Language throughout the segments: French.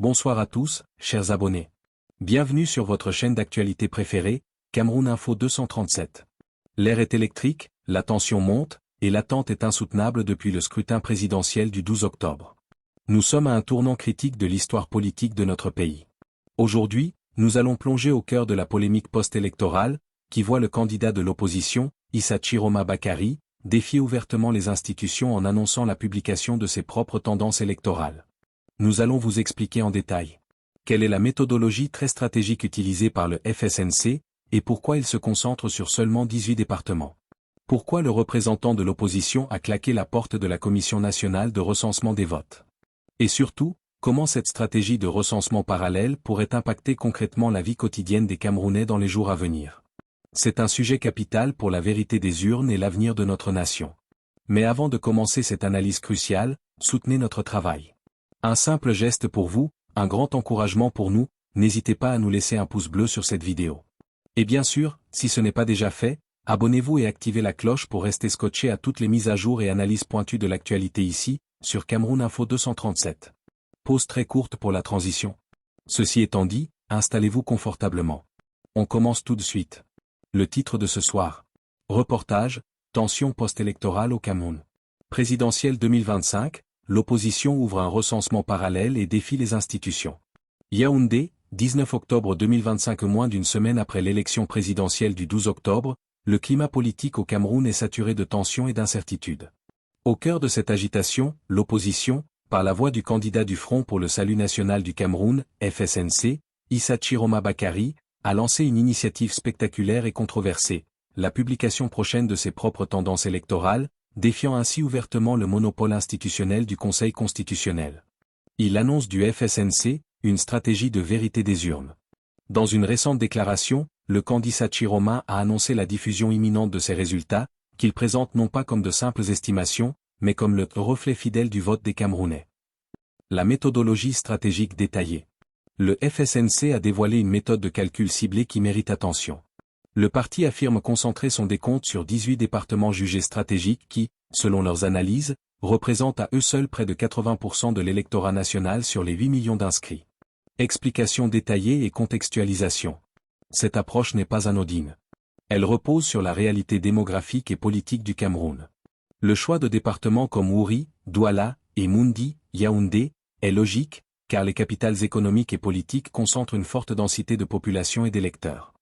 Bonsoir à tous, chers abonnés. Bienvenue sur votre chaîne d'actualité préférée, Cameroun Info 237. L'air est électrique, la tension monte, et l'attente est insoutenable depuis le scrutin présidentiel du 12 octobre. Nous sommes à un tournant critique de l'histoire politique de notre pays. Aujourd'hui, nous allons plonger au cœur de la polémique post-électorale, qui voit le candidat de l'opposition, Issa Chiroma Bakary, défier ouvertement les institutions en annonçant la publication de ses propres tendances électorales. Nous allons vous expliquer en détail quelle est la méthodologie très stratégique utilisée par le FSNC, et pourquoi il se concentre sur seulement 18 départements. Pourquoi le représentant de l'opposition a claqué la porte de la Commission nationale de recensement des votes. Et surtout, comment cette stratégie de recensement parallèle pourrait impacter concrètement la vie quotidienne des Camerounais dans les jours à venir. C'est un sujet capital pour la vérité des urnes et l'avenir de notre nation. Mais avant de commencer cette analyse cruciale, soutenez notre travail. Un simple geste pour vous, un grand encouragement pour nous, n'hésitez pas à nous laisser un pouce bleu sur cette vidéo. Et bien sûr, si ce n'est pas déjà fait, abonnez-vous et activez la cloche pour rester scotché à toutes les mises à jour et analyses pointues de l'actualité ici, sur Cameroun Info 237. Pause très courte pour la transition. Ceci étant dit, installez-vous confortablement. On commence tout de suite. Le titre de ce soir. Reportage, tension post-électorale au Cameroun. Présidentielle 2025, l'opposition ouvre un recensement parallèle et défie les institutions. Yaoundé, 19 octobre 2025. Moins d'une semaine après l'élection présidentielle du 12 octobre, le climat politique au Cameroun est saturé de tensions et d'incertitudes. Au cœur de cette agitation, l'opposition, par la voix du candidat du Front pour le Salut National du Cameroun, FSNC, Issa Chiroma Bakary, a lancé une initiative spectaculaire et controversée, la publication prochaine de ses propres tendances électorales, défiant ainsi ouvertement le monopole institutionnel du Conseil constitutionnel. Il annonce du FSNC, une stratégie de vérité des urnes. Dans une récente déclaration, le candidat Chiroma a annoncé la diffusion imminente de ses résultats, qu'il présente non pas comme de simples estimations, mais comme le reflet fidèle du vote des Camerounais. La méthodologie stratégique détaillée. Le FSNC a dévoilé une méthode de calcul ciblée qui mérite attention. Le parti affirme concentrer son décompte sur 18 départements jugés stratégiques qui, selon leurs analyses, représentent à eux seuls près de 80% de l'électorat national sur les 8 millions d'inscrits. Explication détaillée et contextualisation. Cette approche n'est pas anodine. Elle repose sur la réalité démographique et politique du Cameroun. Le choix de départements comme Ouri, Douala et Moundi, Yaoundé, est logique, car les capitales économiques et politiques concentrent une forte densité de population et d'électeurs.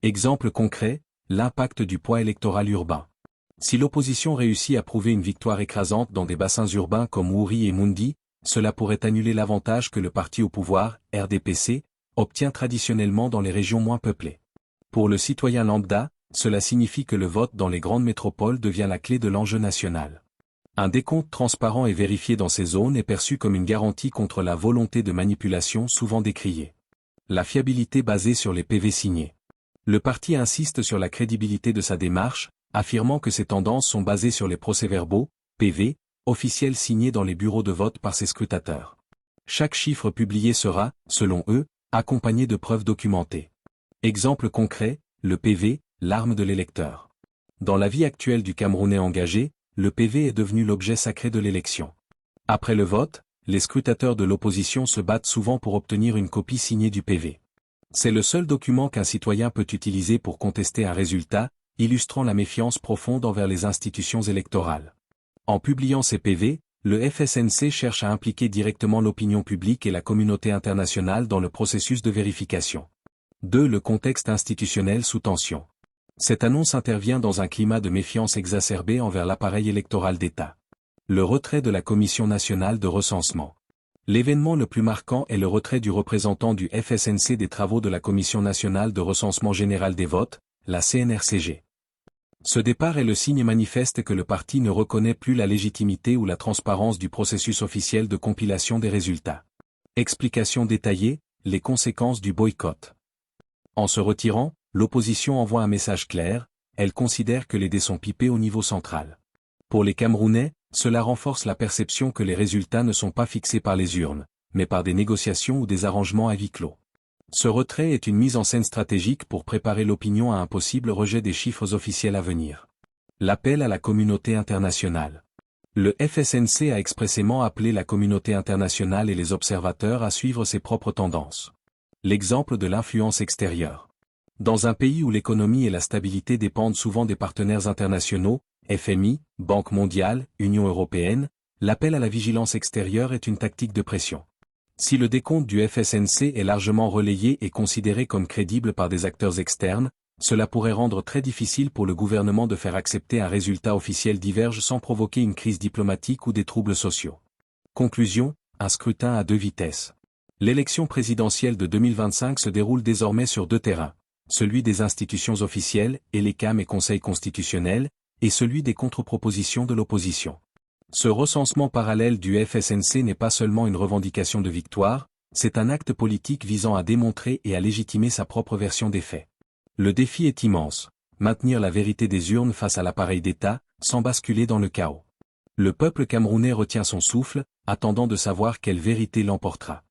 Exemple concret, l'impact du poids électoral urbain. Si l'opposition réussit à prouver une victoire écrasante dans des bassins urbains comme Ouri et Moundi, cela pourrait annuler l'avantage que le parti au pouvoir, RDPC, obtient traditionnellement dans les régions moins peuplées. Pour le citoyen lambda, cela signifie que le vote dans les grandes métropoles devient la clé de l'enjeu national. Un décompte transparent et vérifié dans ces zones est perçu comme une garantie contre la volonté de manipulation souvent décriée. La fiabilité basée sur les PV signés. Le parti insiste sur la crédibilité de sa démarche, affirmant que ces tendances sont basées sur les procès-verbaux, PV, officiels signés dans les bureaux de vote par ses scrutateurs. Chaque chiffre publié sera, selon eux, accompagné de preuves documentées. Exemple concret, le PV, l'arme de l'électeur. Dans la vie actuelle du Camerounais engagé, le PV est devenu l'objet sacré de l'élection. Après le vote, les scrutateurs de l'opposition se battent souvent pour obtenir une copie signée du PV. C'est le seul document qu'un citoyen peut utiliser pour contester un résultat, illustrant la méfiance profonde envers les institutions électorales. En publiant ces PV, le FSNC cherche à impliquer directement l'opinion publique et la communauté internationale dans le processus de vérification. 2. Le contexte institutionnel sous tension. Cette annonce intervient dans un climat de méfiance exacerbé envers l'appareil électoral d'État. Le retrait de la Commission nationale de recensement. L'événement le plus marquant est le retrait du représentant du FSNC des travaux de la Commission nationale de recensement général des votes, la CNRCG. Ce départ est le signe manifeste que le parti ne reconnaît plus la légitimité ou la transparence du processus officiel de compilation des résultats. Explication détaillée, les conséquences du boycott. En se retirant, l'opposition envoie un message clair, elle considère que les dés sont pipés au niveau central. Pour les Camerounais, cela renforce la perception que les résultats ne sont pas fixés par les urnes, mais par des négociations ou des arrangements à huis clos. Ce retrait est une mise en scène stratégique pour préparer l'opinion à un possible rejet des chiffres officiels à venir. L'appel à la communauté internationale. Le FSNC a expressément appelé la communauté internationale et les observateurs à suivre ses propres tendances. L'exemple de l'influence extérieure. Dans un pays où l'économie et la stabilité dépendent souvent des partenaires internationaux, FMI, Banque mondiale, Union européenne, l'appel à la vigilance extérieure est une tactique de pression. Si le décompte du FSNC est largement relayé et considéré comme crédible par des acteurs externes, cela pourrait rendre très difficile pour le gouvernement de faire accepter un résultat officiel diverge sans provoquer une crise diplomatique ou des troubles sociaux. Conclusion, un scrutin à deux vitesses. L'élection présidentielle de 2025 se déroule désormais sur deux terrains, celui des institutions officielles, ELECAM et Conseil constitutionnel, et celui des contre-propositions de l'opposition. Ce recensement parallèle du FSNC n'est pas seulement une revendication de victoire, c'est un acte politique visant à démontrer et à légitimer sa propre version des faits. Le défi est immense, maintenir la vérité des urnes face à l'appareil d'État, sans basculer dans le chaos. Le peuple camerounais retient son souffle, attendant de savoir quelle vérité l'emportera.